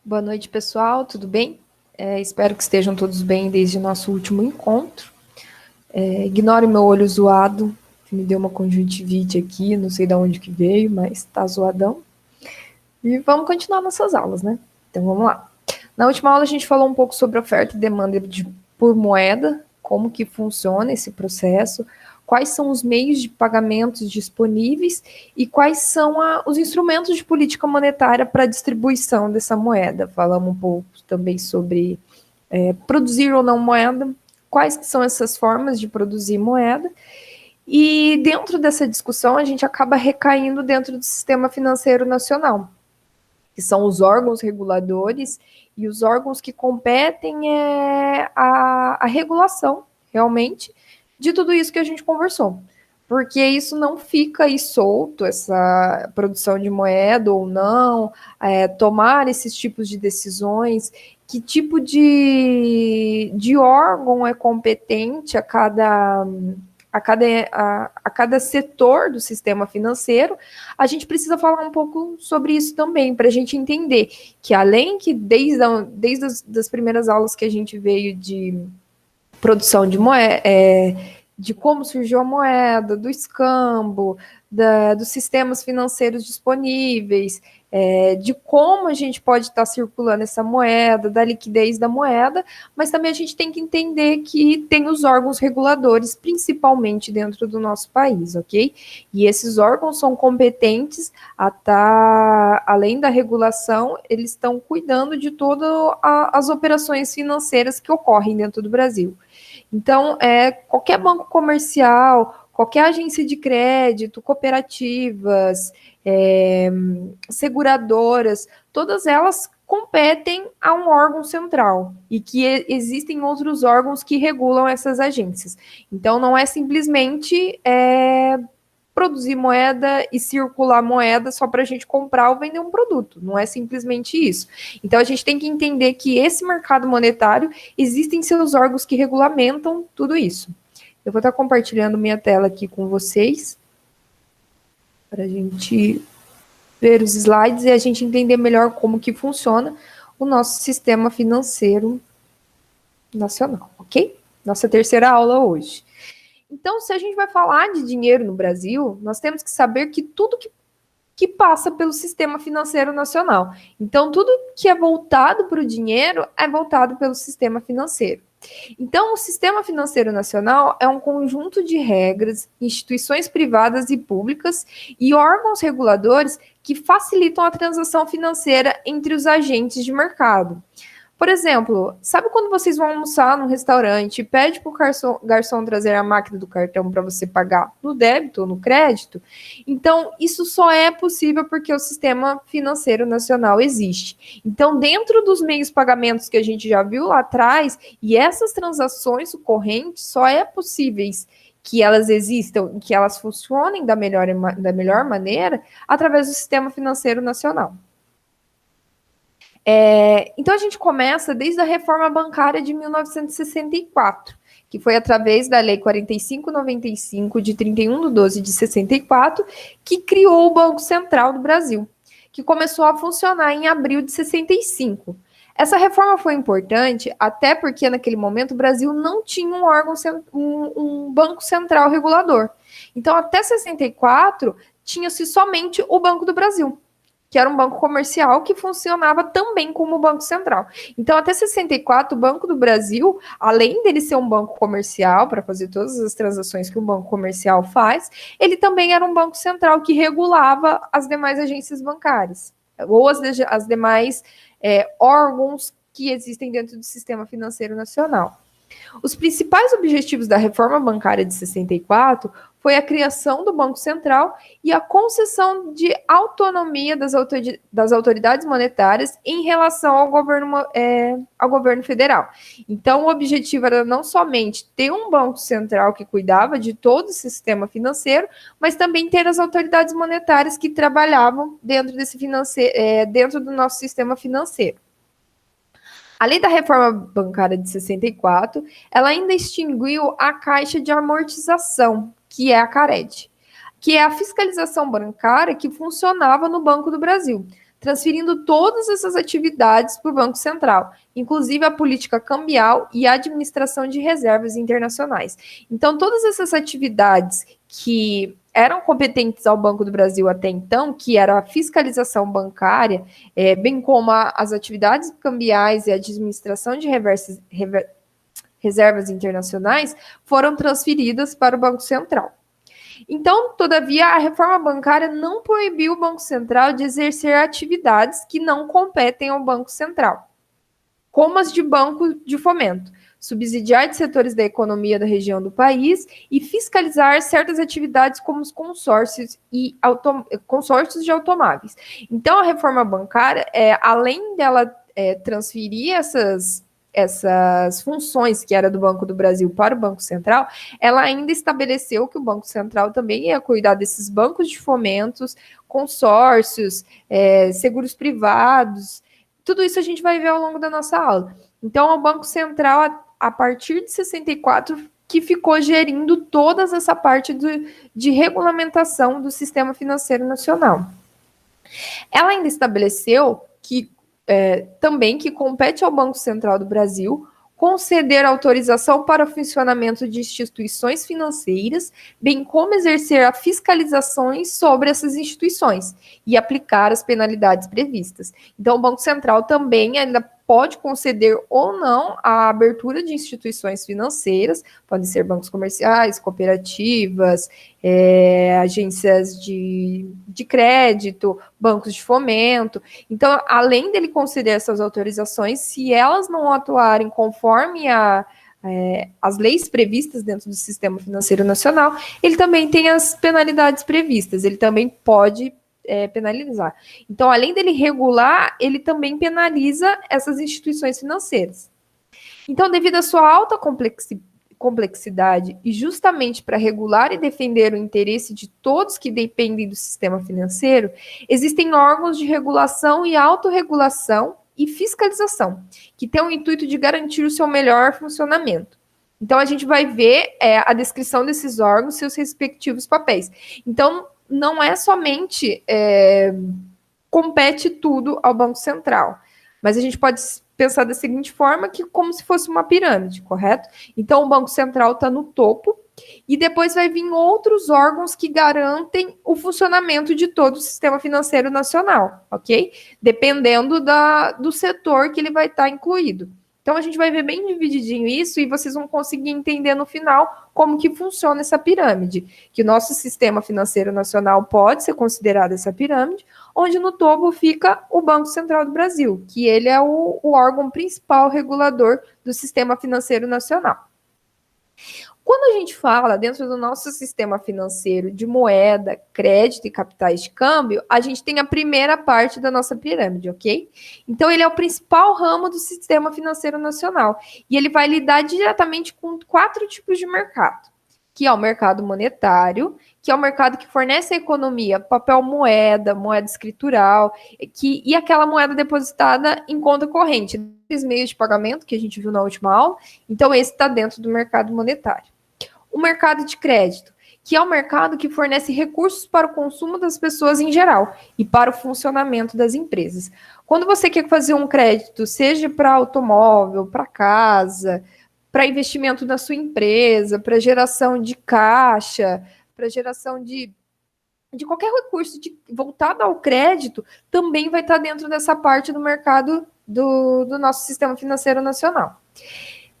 Boa noite, pessoal, tudo bem? Espero que estejam todos bem desde o nosso último encontro. Ignore meu olho zoado, que me deu uma conjuntivite aqui, não sei de onde que veio, mas tá zoadão. E vamos continuar nossas aulas, né? Então vamos lá. Na última aula a gente falou um pouco sobre oferta e demanda por moeda, como que funciona esse processo, quais são os meios de pagamentos disponíveis e quais são os instrumentos de política monetária para a distribuição dessa moeda. Falamos um pouco também sobre produzir ou não moeda, quais que são essas formas de produzir moeda. E dentro dessa discussão a gente acaba recaindo dentro do sistema financeiro nacional, que são os órgãos reguladores e os órgãos que competem a regulação, realmente, de tudo isso que a gente conversou. Porque isso não fica aí solto, essa produção de moeda ou não, tomar esses tipos de decisões, que tipo de órgão é competente a cada setor do sistema financeiro, a gente precisa falar um pouco sobre isso também, para a gente entender que além que desde as primeiras aulas que a gente veio de produção de moeda, de como surgiu a moeda, do escambo, dos sistemas financeiros disponíveis, de como a gente pode estar circulando essa moeda, da liquidez da moeda, mas também a gente tem que entender que tem os órgãos reguladores, principalmente dentro do nosso país, ok? E esses órgãos são competentes a estar, além da regulação, eles estão cuidando de todas as operações financeiras que ocorrem dentro do Brasil. Então, qualquer banco comercial, qualquer agência de crédito, cooperativas, seguradoras, todas elas competem a um órgão central e que existem outros órgãos que regulam essas agências. Então, não é simplesmente produzir moeda e circular moeda só para a gente comprar ou vender um produto. Não é simplesmente isso. Então a gente tem que entender que esse mercado monetário existem seus órgãos que regulamentam tudo isso. Eu vou estar compartilhando minha tela aqui com vocês para a gente ver os slides e a gente entender melhor como que funciona o nosso sistema financeiro nacional, ok? Nossa terceira aula hoje. Então, se a gente vai falar de dinheiro no Brasil, nós temos que saber que tudo que passa pelo sistema financeiro nacional. Então, tudo que é voltado para o dinheiro é voltado pelo sistema financeiro. Então, o sistema financeiro nacional é um conjunto de regras, instituições privadas e públicas e órgãos reguladores que facilitam a transação financeira entre os agentes de mercado. Por exemplo, sabe quando vocês vão almoçar num restaurante e pede para o garçom trazer a máquina do cartão para você pagar no débito ou no crédito? Então, isso só é possível porque o sistema financeiro nacional existe. Então, dentro dos meios de pagamentos que a gente já viu lá atrás, e essas transações correntes só é possíveis que elas existam, que elas funcionem da melhor maneira através do sistema financeiro nacional. Então a gente começa desde a reforma bancária de 1964, que foi através da Lei 4595, de 31 de 12 de 64, que criou o Banco Central do Brasil, que começou a funcionar em abril de 65. Essa reforma foi importante até porque naquele momento o Brasil não tinha um órgão, um banco central regulador. Então até 64 tinha-se somente o Banco do Brasil, que era um banco comercial que funcionava também como banco central. Então, até 64, o Banco do Brasil, além dele ser um banco comercial, para fazer todas as transações que um banco comercial faz, ele também era um banco central que regulava as demais agências bancárias, ou as demais órgãos que existem dentro do sistema financeiro nacional. Os principais objetivos da reforma bancária de 64 foi a criação do Banco Central e a concessão de autonomia das autoridades monetárias em relação ao governo federal. Então, o objetivo era não somente ter um Banco Central que cuidava de todo o sistema financeiro, mas também ter as autoridades monetárias que trabalhavam dentro do nosso sistema financeiro. A lei da reforma bancária de 64, ela ainda extinguiu a Caixa de Amortização, que é a CARED, que é a fiscalização bancária que funcionava no Banco do Brasil. transferindo todas essas atividades para o Banco Central, inclusive a política cambial e a administração de reservas internacionais. Então, todas essas atividades que eram competentes ao Banco do Brasil até então, que era a fiscalização bancária, bem como as atividades cambiais e a administração de reservas internacionais, foram transferidas para o Banco Central. Então, todavia, a reforma bancária não proibiu o Banco Central de exercer atividades que não competem ao Banco Central, como as de banco de fomento, subsidiar de setores da economia da região do país e fiscalizar certas atividades como os consórcios consórcios de automóveis. Então, a reforma bancária, além dela transferir essas funções que era do Banco do Brasil para o Banco Central, ela ainda estabeleceu que o Banco Central também ia cuidar desses bancos de fomentos, consórcios, seguros privados. Tudo isso a gente vai ver ao longo da nossa aula. Então, o Banco Central, a partir de 64, que ficou gerindo toda essa parte de regulamentação do sistema financeiro nacional. Ela ainda estabeleceu que também que compete ao Banco Central do Brasil conceder autorização para o funcionamento de instituições financeiras, bem como exercer a fiscalização sobre essas instituições e aplicar as penalidades previstas. Então, o Banco Central também ainda pode conceder ou não a abertura de instituições financeiras, podem ser bancos comerciais, cooperativas, agências de crédito, bancos de fomento. Então, além dele conceder essas autorizações, se elas não atuarem conforme as leis previstas dentro do Sistema Financeiro Nacional, ele também tem as penalidades previstas, ele também pode penalizar. Então, além dele regular, ele também penaliza essas instituições financeiras. Então, devido à sua alta complexidade e justamente para regular e defender o interesse de todos que dependem do sistema financeiro, existem órgãos de regulação e autorregulação e fiscalização, que têm o intuito de garantir o seu melhor funcionamento. Então, a gente vai ver a descrição desses órgãos, seus respectivos papéis. Então, não é somente compete tudo ao Banco Central, mas a gente pode pensar da seguinte forma, que como se fosse uma pirâmide, correto? Então, o Banco Central está no topo, e depois vai vir outros órgãos que garantem o funcionamento de todo o sistema financeiro nacional, ok? Dependendo do setor que ele vai estar incluído. Então, a gente vai ver bem divididinho isso e vocês vão conseguir entender no final como que funciona essa pirâmide. Que o nosso sistema financeiro nacional pode ser considerado essa pirâmide, onde no topo fica o Banco Central do Brasil, que ele é o órgão principal regulador do sistema financeiro nacional. Quando a gente fala dentro do nosso sistema financeiro de moeda, crédito e capitais de câmbio, a gente tem a primeira parte da nossa pirâmide, ok? Então, ele é o principal ramo do sistema financeiro nacional e ele vai lidar diretamente com 4 tipos de mercado, que é o mercado monetário, que é o mercado que fornece à economia papel moeda, moeda escritural, e aquela moeda depositada em conta corrente, esses meios de pagamento que a gente viu na última aula. Então, esse está dentro do mercado monetário. O mercado de crédito, que é o mercado que fornece recursos para o consumo das pessoas em geral e para o funcionamento das empresas. Quando você quer fazer um crédito, seja para automóvel, para casa, para investimento na sua empresa, para geração de caixa, para geração de qualquer recurso voltado ao crédito, também vai estar dentro dessa parte do mercado do nosso sistema financeiro nacional.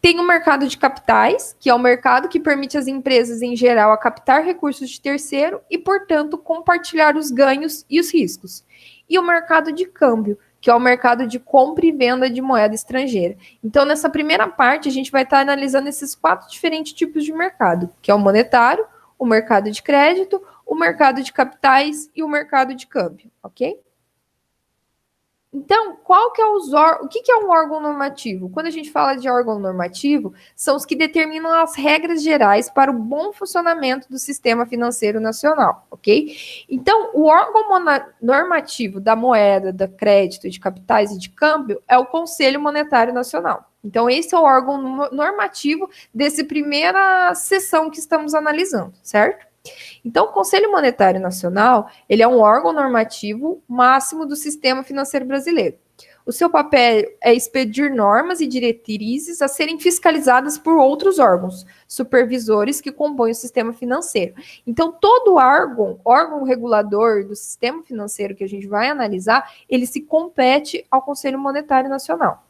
Tem o mercado de capitais, que é o mercado que permite às empresas, em geral, a captar recursos de terceiro e, portanto, compartilhar os ganhos e os riscos. E o mercado de câmbio, que é o mercado de compra e venda de moeda estrangeira. Então, nessa primeira parte, a gente vai estar analisando esses 4 diferentes tipos de mercado, que é o monetário, o mercado de crédito, o mercado de capitais e o mercado de câmbio, ok? Então, o que é um órgão normativo? Quando a gente fala de órgão normativo, são os que determinam as regras gerais para o bom funcionamento do sistema financeiro nacional, ok? Então, o órgão normativo da moeda, da crédito, de capitais e de câmbio é o Conselho Monetário Nacional. Então, esse é o órgão normativo dessa primeira sessão que estamos analisando, certo? Então, o Conselho Monetário Nacional, ele é um órgão normativo máximo do sistema financeiro brasileiro. O seu papel é expedir normas e diretrizes a serem fiscalizadas por outros órgãos supervisores que compõem o sistema financeiro. Então, todo órgão regulador do sistema financeiro que a gente vai analisar, ele se compete ao Conselho Monetário Nacional.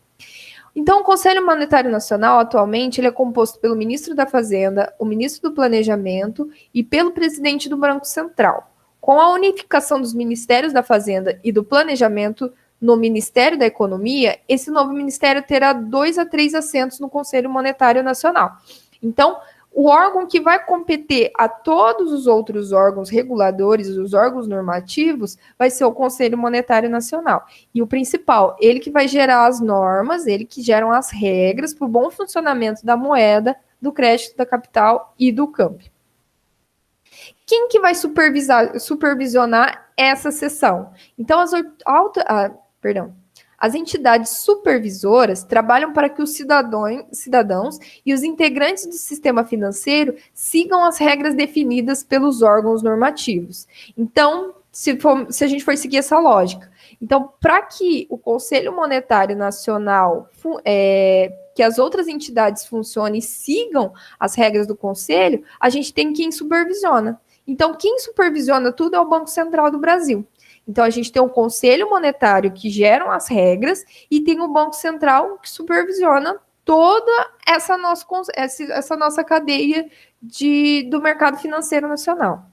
Então, o Conselho Monetário Nacional, atualmente, ele é composto pelo ministro da Fazenda, o ministro do Planejamento e pelo presidente do Banco Central. Com a unificação dos ministérios da Fazenda e do Planejamento no Ministério da Economia, esse novo ministério terá 2 a 3 assentos no Conselho Monetário Nacional. Então, o órgão que vai competir a todos os outros órgãos reguladores, os órgãos normativos, vai ser o Conselho Monetário Nacional. E o principal, ele que vai gerar as normas, ele que geram as regras para o bom funcionamento da moeda, do crédito, da capital e do câmbio. Quem que vai supervisionar essa sessão? Então, as entidades supervisoras trabalham para que os cidadãos e os integrantes do sistema financeiro sigam as regras definidas pelos órgãos normativos. Então, se a gente for seguir essa lógica, então, para que o Conselho Monetário Nacional, que as outras entidades funcionem e sigam as regras do Conselho, a gente tem quem supervisiona. Então, quem supervisiona tudo é o Banco Central do Brasil. Então, a gente tem o Conselho Monetário que geram as regras e tem o Banco Central que supervisiona toda essa nossa cadeia do mercado financeiro nacional.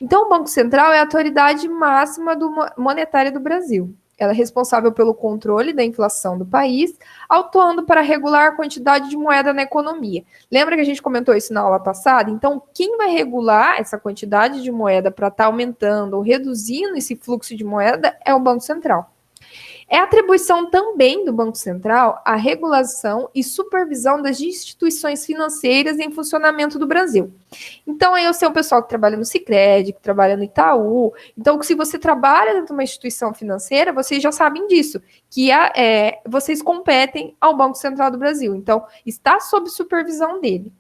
Então, o Banco Central é a autoridade máxima monetária do Brasil. Ela é responsável pelo controle da inflação do país, atuando para regular a quantidade de moeda na economia. Lembra que a gente comentou isso na aula passada? Então, quem vai regular essa quantidade de moeda para estar aumentando ou reduzindo esse fluxo de moeda é o Banco Central. É atribuição também do Banco Central a regulação e supervisão das instituições financeiras em funcionamento do Brasil. Então, aí eu sei o pessoal que trabalha no Sicredi, que trabalha no Itaú. Então, se você trabalha dentro de uma instituição financeira, vocês já sabem disso, que vocês competem ao Banco Central do Brasil. Então, está sob supervisão dele.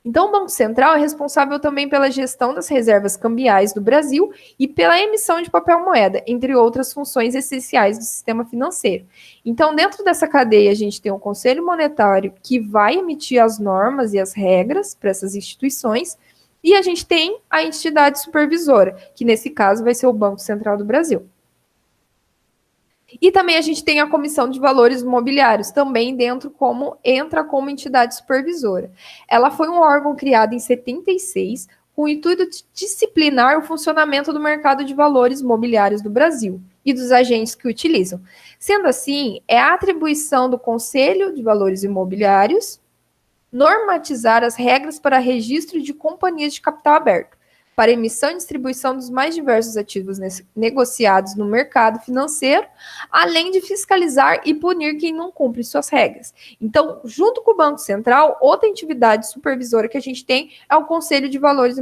Então, o Banco Central é responsável também pela gestão das reservas cambiais do Brasil e pela emissão de papel moeda, entre outras funções essenciais do sistema financeiro. Então, dentro dessa cadeia, a gente tem o Conselho Monetário, que vai emitir as normas e as regras para essas instituições, e a gente tem a entidade supervisora, que nesse caso vai ser o Banco Central do Brasil. E também a gente tem a Comissão de Valores Mobiliários, também entra como entidade supervisora. Ela foi um órgão criado em 76, com o intuito de disciplinar o funcionamento do mercado de valores mobiliários do Brasil e dos agentes que o utilizam. Sendo assim, é a atribuição do Conselho de Valores Imobiliários normatizar as regras para registro de companhias de capital aberto, para emissão e distribuição dos mais diversos ativos negociados no mercado financeiro, além de fiscalizar e punir quem não cumpre suas regras. Então, junto com o Banco Central, outra entidade supervisora que a gente tem é o Conselho de Valores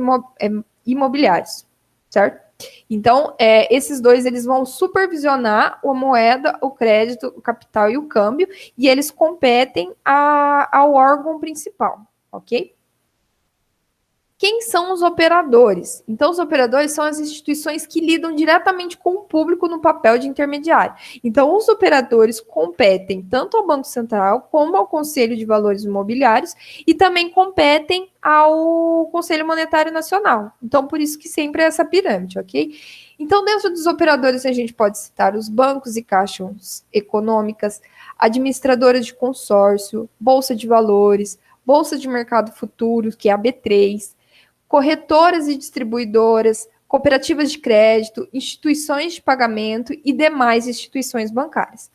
Imobiliários, certo? Então, esses dois, eles vão supervisionar a moeda, o crédito, o capital e o câmbio, e eles competem ao órgão principal, ok? Quem são os operadores? Então, os operadores são as instituições que lidam diretamente com o público no papel de intermediário. Então, os operadores competem tanto ao Banco Central como ao Conselho de Valores Imobiliários e também competem ao Conselho Monetário Nacional. Então, por isso que sempre é essa pirâmide, ok? Então, dentro dos operadores, a gente pode citar os bancos e caixas econômicas, administradoras de consórcio, bolsa de valores, bolsa de mercado futuro, que é a B3, corretoras e distribuidoras, cooperativas de crédito, instituições de pagamento e demais instituições bancárias.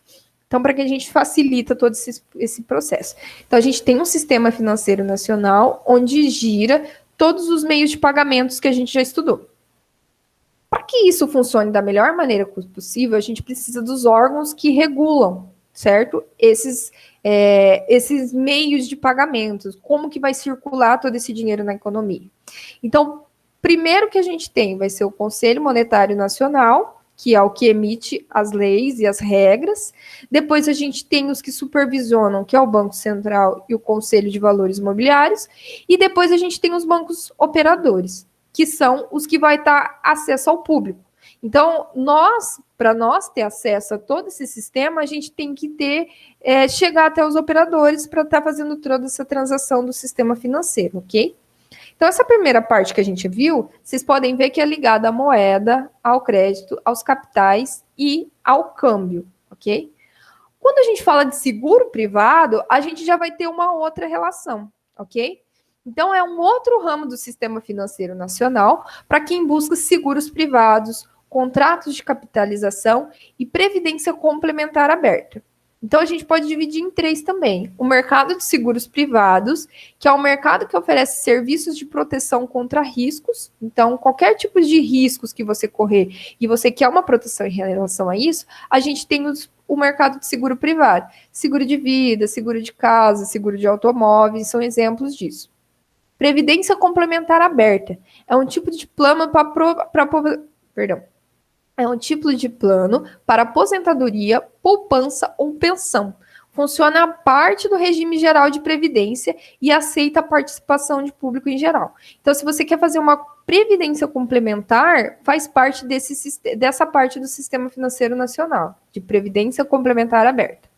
Então, para que a gente facilita todo esse processo. Então, a gente tem um sistema financeiro nacional onde gira todos os meios de pagamentos que a gente já estudou. Para que isso funcione da melhor maneira possível, a gente precisa dos órgãos que regulam, certo? Esses meios de pagamentos, como que vai circular todo esse dinheiro na economia. Então, primeiro que a gente tem vai ser o Conselho Monetário Nacional, que é o que emite as leis e as regras. Depois a gente tem os que supervisionam, que é o Banco Central e o Conselho de Valores Mobiliários. E depois a gente tem os bancos operadores. que são os que vai estar acesso ao público. Então, para nós ter acesso a todo esse sistema, a gente tem que chegar até os operadores para estar fazendo toda essa transação do sistema financeiro, ok? Então, essa primeira parte que a gente viu, vocês podem ver que é ligada à moeda, ao crédito, aos capitais e ao câmbio, ok? Quando a gente fala de seguro privado, a gente já vai ter uma outra relação, ok? Então, é um outro ramo do sistema financeiro nacional para quem busca seguros privados, contratos de capitalização e previdência complementar aberta. Então, a gente pode dividir em três também. O mercado de seguros privados, que é o mercado que oferece serviços de proteção contra riscos. Então, qualquer tipo de riscos que você correr e você quer uma proteção em relação a isso, a gente tem o mercado de seguro privado. Seguro de vida, seguro de casa, seguro de automóveis, são exemplos disso. Previdência complementar aberta. É um tipo de plano É um tipo de plano para aposentadoria, poupança ou pensão. Funciona a parte do regime geral de previdência e aceita a participação de público em geral. Então, se você quer fazer uma previdência complementar, faz parte dessa parte do Sistema Financeiro Nacional, de previdência complementar aberta.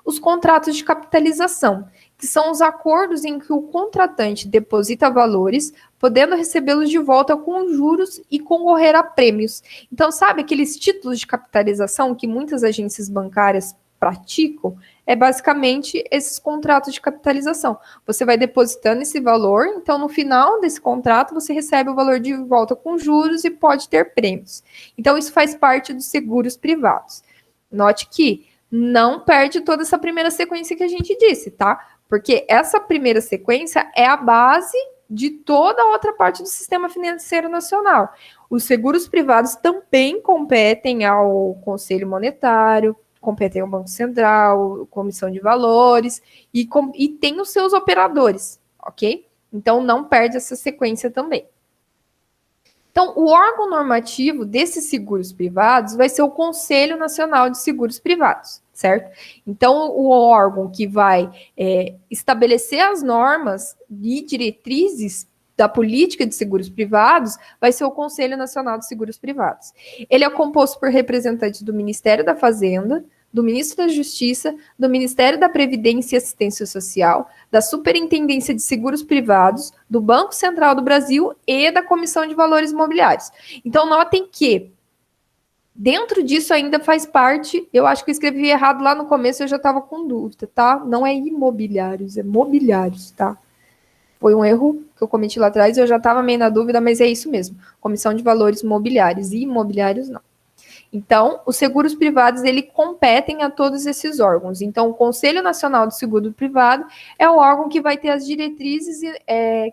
Os contratos de capitalização, que são os acordos em que o contratante deposita valores, podendo recebê-los de volta com juros e concorrer a prêmios. Então, sabe aqueles títulos de capitalização que muitas agências bancárias praticam? É basicamente esses contratos de capitalização. Você vai depositando esse valor, então no final desse contrato você recebe o valor de volta com juros e pode ter prêmios. Então, isso faz parte dos seguros privados. Note que não perde toda essa primeira sequência que a gente disse, tá? Porque essa primeira sequência é a base de toda a outra parte do sistema financeiro nacional. Os seguros privados também competem ao Conselho Monetário, competem ao Banco Central, Comissão de Valores, e tem os seus operadores, ok? Então, não perde essa sequência também. Então, o órgão normativo desses seguros privados vai ser o Conselho Nacional de Seguros Privados, certo? Então, o órgão que vai estabelecer as normas e diretrizes da política de seguros privados vai ser o Conselho Nacional de Seguros Privados. Ele é composto por representantes do Ministério da Fazenda, do Ministro da Justiça, do Ministério da Previdência e Assistência Social, da Superintendência de Seguros Privados, do Banco Central do Brasil e da Comissão de Valores Imobiliários. Então, notem que dentro disso ainda faz parte, eu acho que eu escrevi errado lá no começo, eu já estava com dúvida, tá? Não é imobiliários, é mobiliários, tá? Foi um erro que eu cometi lá atrás, eu já estava meio na dúvida, mas é isso mesmo. Comissão de Valores Mobiliários e imobiliários não. Então, os seguros privados, ele competem a todos esses órgãos. Então, o Conselho Nacional de Seguro Privado é o órgão que vai ter as diretrizes,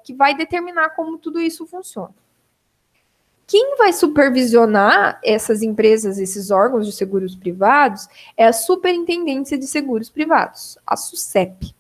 que vai determinar como tudo isso funciona. Quem vai supervisionar essas empresas, esses órgãos de seguros privados, é a Superintendência de Seguros Privados, a SUSEP,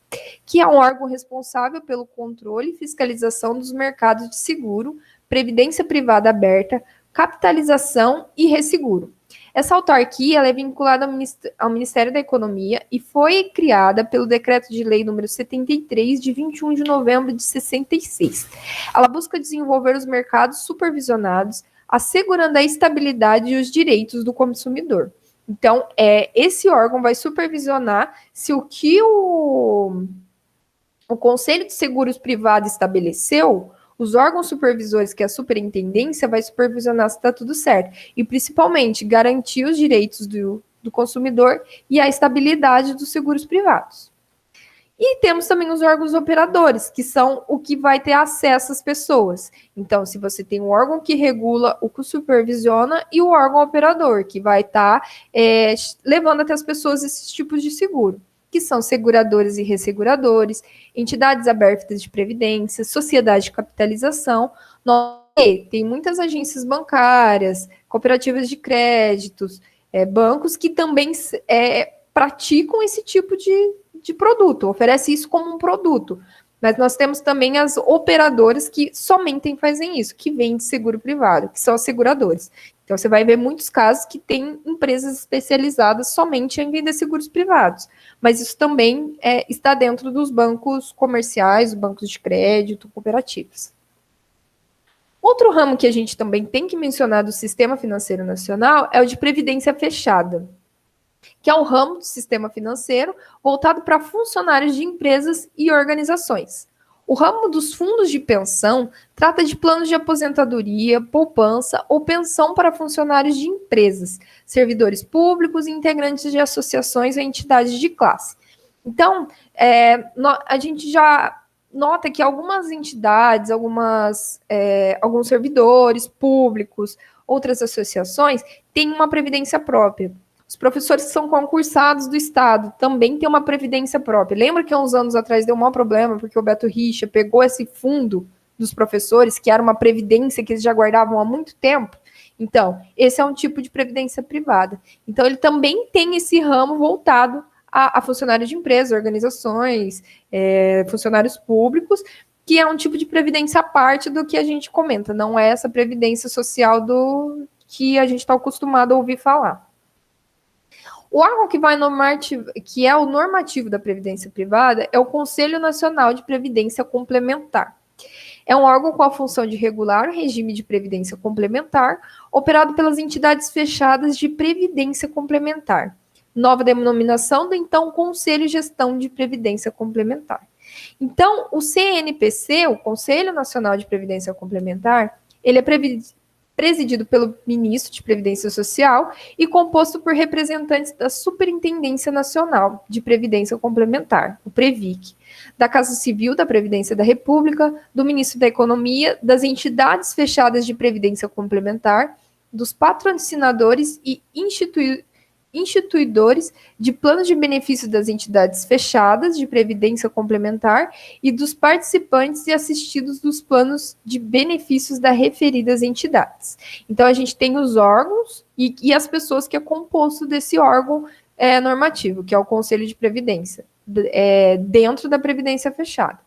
que é um órgão responsável pelo controle e fiscalização dos mercados de seguro, previdência privada aberta, capitalização e resseguro. Essa autarquia ela é vinculada ao Ministério da Economia e foi criada pelo Decreto de Lei número 73, de 21 de novembro de 66. Ela busca desenvolver os mercados supervisionados, assegurando a estabilidade e os direitos do consumidor. Então, esse órgão vai supervisionar se o que o Conselho de Seguros Privados estabeleceu, os órgãos supervisores, que é a superintendência, vai supervisionar se está tudo certo. E, principalmente, garantir os direitos do consumidor e a estabilidade dos seguros privados. E temos também os órgãos operadores, que são o que vai ter acesso às pessoas. Então, se você tem um órgão que regula, o que supervisiona, e o órgão operador, que vai estar levando até as pessoas esses tipos de seguro, que são seguradores e resseguradores, entidades abertas de previdência, sociedade de capitalização. Tem muitas agências bancárias, cooperativas de créditos, bancos que também praticam esse tipo de produto, oferece isso como um produto. Mas nós temos também as operadoras que somente fazem isso, que vendem seguro privado, que são os seguradores. Então, você vai ver muitos casos que tem empresas especializadas somente em vender seguros privados. Mas isso também está dentro dos bancos comerciais, bancos de crédito, cooperativas. Outro ramo que a gente também tem que mencionar do Sistema Financeiro Nacional é o de previdência fechada, que é um ramo do sistema financeiro voltado para funcionários de empresas e organizações. O ramo dos fundos de pensão trata de planos de aposentadoria, poupança ou pensão para funcionários de empresas, servidores públicos e integrantes de associações ou entidades de classe. Então, a gente já nota que algumas entidades, alguns servidores públicos, outras associações, têm uma previdência própria. Os professores que são concursados do Estado também têm uma previdência própria. Lembra que há uns anos atrás deu um maior problema, porque o Beto Richa pegou esse fundo dos professores, que era uma previdência que eles já guardavam há muito tempo? Então, esse é um tipo de previdência privada. Então, ele também tem esse ramo voltado a funcionários de empresas, organizações, funcionários públicos, que é um tipo de previdência à parte do que a gente comenta, não é essa previdência social do que a gente está acostumado a ouvir falar. O órgão que é o normativo da Previdência Privada é o Conselho Nacional de Previdência Complementar. É um órgão com a função de regular o regime de previdência complementar, operado pelas entidades fechadas de previdência complementar. Nova denominação do então Conselho de Gestão de Previdência Complementar. Então, o CNPC, o Conselho Nacional de Previdência Complementar, ele é presidido pelo ministro de Previdência Social e composto por representantes da Superintendência Nacional de Previdência Complementar, o PREVIC, da Casa Civil da Previdência da República, do Ministro da Economia, das entidades fechadas de previdência complementar, dos patrocinadores e instituidores de planos de benefício das entidades fechadas de previdência complementar e dos participantes e assistidos dos planos de benefícios das referidas entidades. Então, a gente tem os órgãos e as pessoas que é composto desse órgão normativo, que é o Conselho de Previdência, dentro da Previdência Fechada.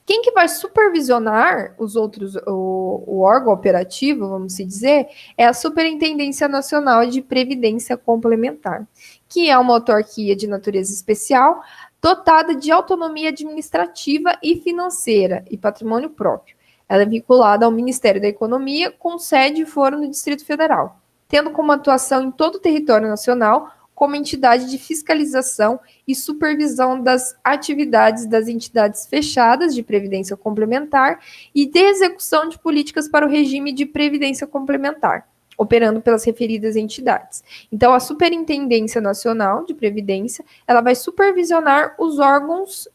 Quem que vai supervisionar o órgão operativo, vamos dizer, é a Superintendência Nacional de Previdência Complementar, que é uma autarquia de natureza especial, dotada de autonomia administrativa e financeira e patrimônio próprio. Ela é vinculada ao Ministério da Economia, com sede e foro no Distrito Federal, tendo como atuação em todo o território nacional como entidade de fiscalização e supervisão das atividades das entidades fechadas de previdência complementar e de execução de políticas para o regime de previdência complementar, operando pelas referidas entidades. Então, a Superintendência Nacional de Previdência, ela vai supervisionar os órgãos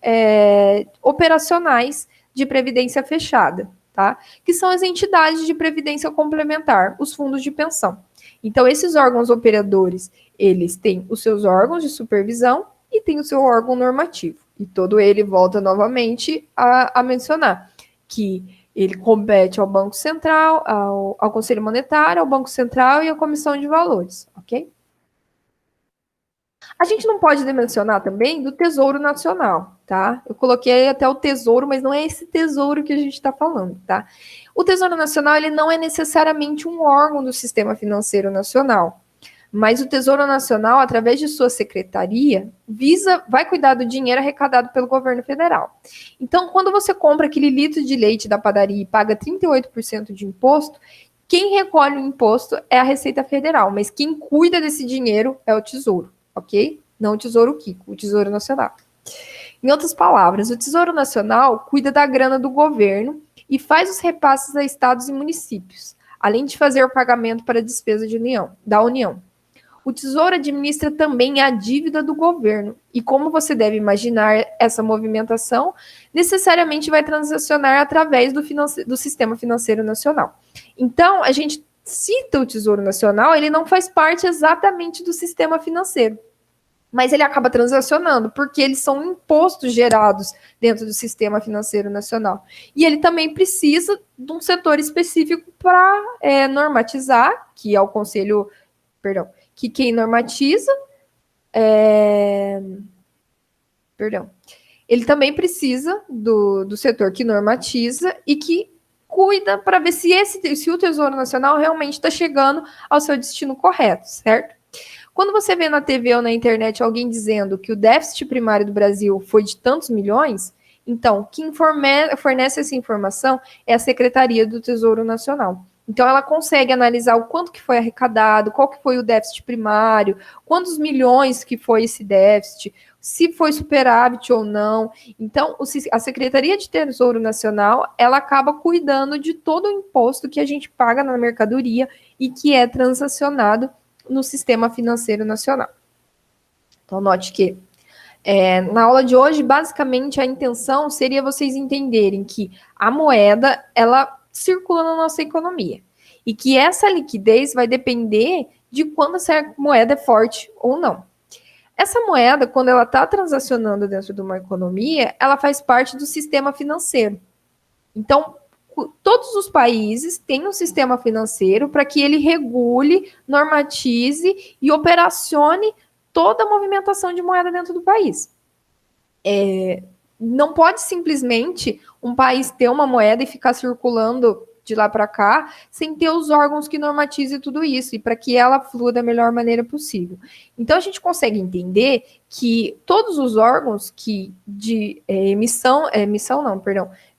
operacionais de previdência fechada, tá? Que são as entidades de previdência complementar, os fundos de pensão. Então, esses órgãos operadores, eles têm os seus órgãos de supervisão e tem o seu órgão normativo. E todo ele volta novamente a mencionar que ele compete ao Banco Central, ao Conselho Monetário, ao Banco Central e à Comissão de Valores, ok? A gente não pode mencionar também do Tesouro Nacional, tá? Eu coloquei até o Tesouro, mas não é esse Tesouro que a gente está falando, tá? O Tesouro Nacional, ele não é necessariamente um órgão do Sistema Financeiro Nacional, mas o Tesouro Nacional, através de sua secretaria, vai cuidar do dinheiro arrecadado pelo governo federal. Então, quando você compra aquele litro de leite da padaria e paga 38% de imposto, quem recolhe o imposto é a Receita Federal, mas quem cuida desse dinheiro é o Tesouro, ok? Não o Tesouro Kiko, o Tesouro Nacional. Em outras palavras, o Tesouro Nacional cuida da grana do governo e faz os repasses a estados e municípios, além de fazer o pagamento para a despesa da União. O Tesouro administra também a dívida do governo, e como você deve imaginar, essa movimentação necessariamente vai transacionar através do Sistema Financeiro Nacional. Então, a gente cita o Tesouro Nacional, ele não faz parte exatamente do sistema financeiro, mas ele acaba transacionando, porque eles são impostos gerados dentro do Sistema Financeiro Nacional. E ele também precisa de um setor específico para normatizar, que é o Conselho, que quem normatiza, ele também precisa do setor que normatiza e que cuida para ver se o Tesouro Nacional realmente está chegando ao seu destino correto, certo? Quando você vê na TV ou na internet alguém dizendo que o déficit primário do Brasil foi de tantos milhões, Então, quem fornece essa informação é a Secretaria do Tesouro Nacional. Então, ela consegue analisar o quanto que foi arrecadado, qual que foi o déficit primário, quantos milhões que foi esse déficit, se foi superávit ou não. Então, a Secretaria de Tesouro Nacional, ela acaba cuidando de todo o imposto que a gente paga na mercadoria e que é transacionado no sistema financeiro nacional. Então, note que na aula de hoje, basicamente, a intenção seria vocês entenderem que a moeda, ela circula na nossa economia. E que essa liquidez vai depender de quando essa moeda é forte ou não. Essa moeda, quando ela está transacionando dentro de uma economia, ela faz parte do sistema financeiro. Então, todos os países têm um sistema financeiro para que ele regule, normatize e operacione toda a movimentação de moeda dentro do país. Não pode simplesmente um país ter uma moeda e ficar circulando de lá para cá sem ter os órgãos que normatizem tudo isso e para que ela flua da melhor maneira possível. Então a gente consegue entender que todos os órgãos que de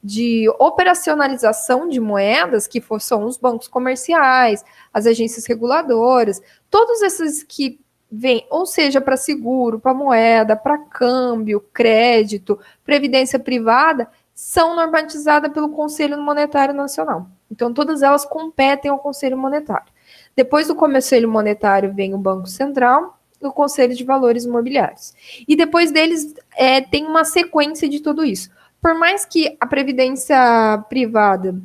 de operacionalização de moedas, que são os bancos comerciais, as agências reguladoras, todos esses que vem, ou seja, para seguro, para moeda, para câmbio, crédito, previdência privada, são normatizadas pelo Conselho Monetário Nacional. Então, todas elas competem ao Conselho Monetário. Depois do Conselho Monetário vem o Banco Central e o Conselho de Valores Imobiliários. E depois deles tem uma sequência de tudo isso. Por mais que a previdência privada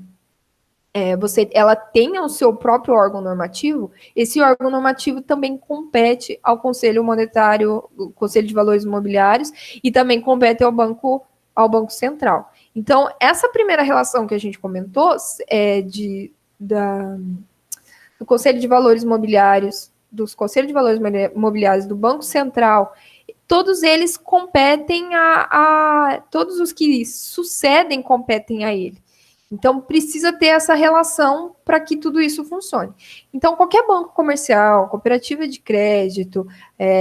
ela tenha o seu próprio órgão normativo, esse órgão normativo também compete ao Conselho Monetário, o Conselho de Valores Imobiliários, e também compete ao Banco Central. Então, essa primeira relação que a gente comentou do Conselho de Valores Imobiliários, dos Conselhos de Valores Imobiliários do Banco Central, todos eles competem todos os que sucedem competem a ele. Então, precisa ter essa relação para que tudo isso funcione. Então, qualquer banco comercial, cooperativa de crédito,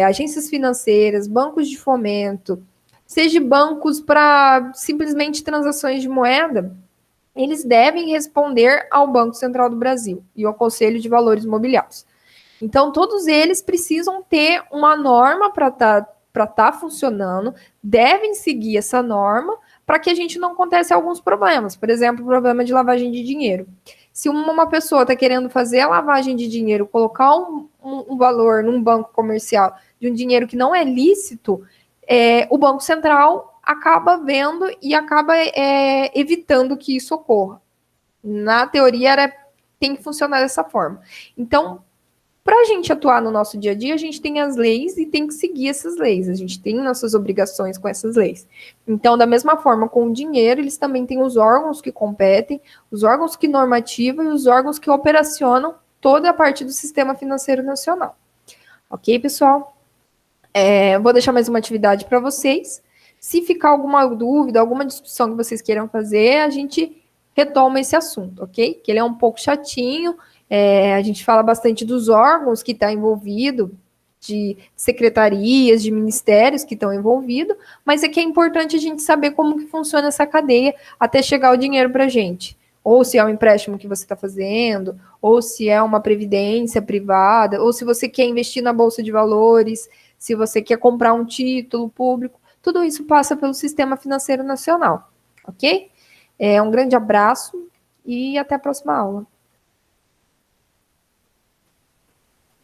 agências financeiras, bancos de fomento, seja bancos para simplesmente transações de moeda, eles devem responder ao Banco Central do Brasil e ao Conselho de Valores Imobiliários. Então, todos eles precisam ter uma norma para estar funcionando, devem seguir essa norma, para que a gente não aconteça alguns problemas. Por exemplo, o problema de lavagem de dinheiro. Se uma pessoa está querendo fazer a lavagem de dinheiro, colocar um valor num banco comercial de um dinheiro que não é lícito, o Banco Central acaba vendo e acaba evitando que isso ocorra. Na teoria, tem que funcionar dessa forma. Então, para a gente atuar no nosso dia a dia, a gente tem as leis e tem que seguir essas leis. A gente tem nossas obrigações com essas leis. Então, da mesma forma, com o dinheiro, eles também têm os órgãos que competem, os órgãos que normativam e os órgãos que operacionam toda a parte do sistema financeiro nacional. Ok, pessoal? Vou deixar mais uma atividade para vocês. Se ficar alguma dúvida, alguma discussão que vocês queiram fazer, a gente retoma esse assunto, ok? Que ele é um pouco chatinho. A gente fala bastante dos órgãos que estão envolvidos, de secretarias, de ministérios que estão envolvidos, mas é que é importante a gente saber como que funciona essa cadeia até chegar o dinheiro para a gente. Ou se é um empréstimo que você está fazendo, ou se é uma previdência privada, ou se você quer investir na Bolsa de Valores, se você quer comprar um título público, tudo isso passa pelo Sistema Financeiro Nacional, ok? Um grande abraço e até a próxima aula.